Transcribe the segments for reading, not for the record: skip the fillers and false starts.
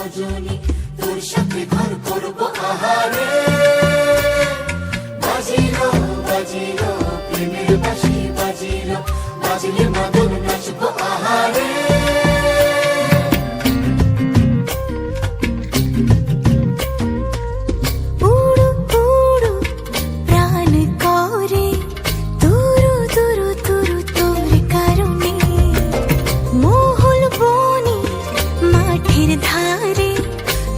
রজনী, তোর সাথে ঘর করবো আহারে। বাজিলো বাজিলো প্রেমের বাঁশি, বাজিলো বাজলে মাদল নাচবো আহারে। উড়ু উড়ু প্রাণ করে তুরু তুরু তুরু তোর কারণে, মহল বনে মাঠের ধারে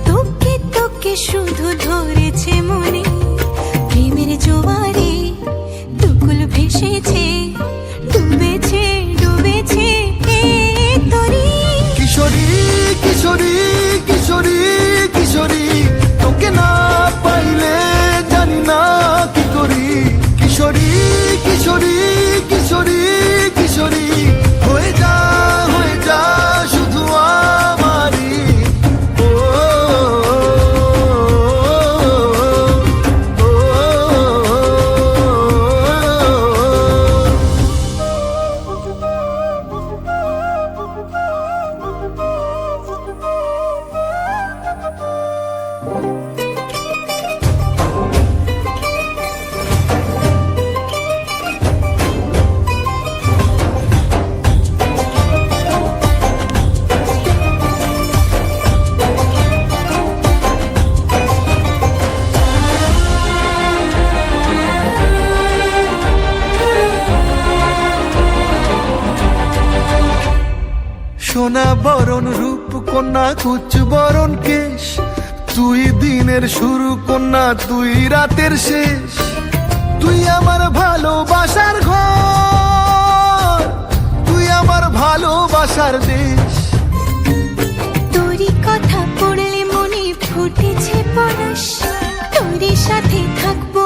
তোকে তোকে শুধু ধরেছে মনে। প্রেমের জোয়ারে দুকুল ভেসেছে, ডুবেছে ডুবেছে এ তরি। কিশোরী কিশোরী কিশোরী কিশোরী, তোকে না পাইলে জানি না কি করি। কিশোরী কিশোরী কিশোরী কিশোরী, হয়ে যা শুধু আমারই। ও, ও, ও, সোনা বরণ রূপ কন্যা কুচ বরণ কেশ, তুই দিনের শুরু কন্যা তুই রাতের শেষ। তুই আমার ভালোবাসার ঘর, তুই আমার ভালোবাসার দেশ। তোরই কথা পড়লে মনে ফুটেছে পরশ, তোরই সাথে থাকবো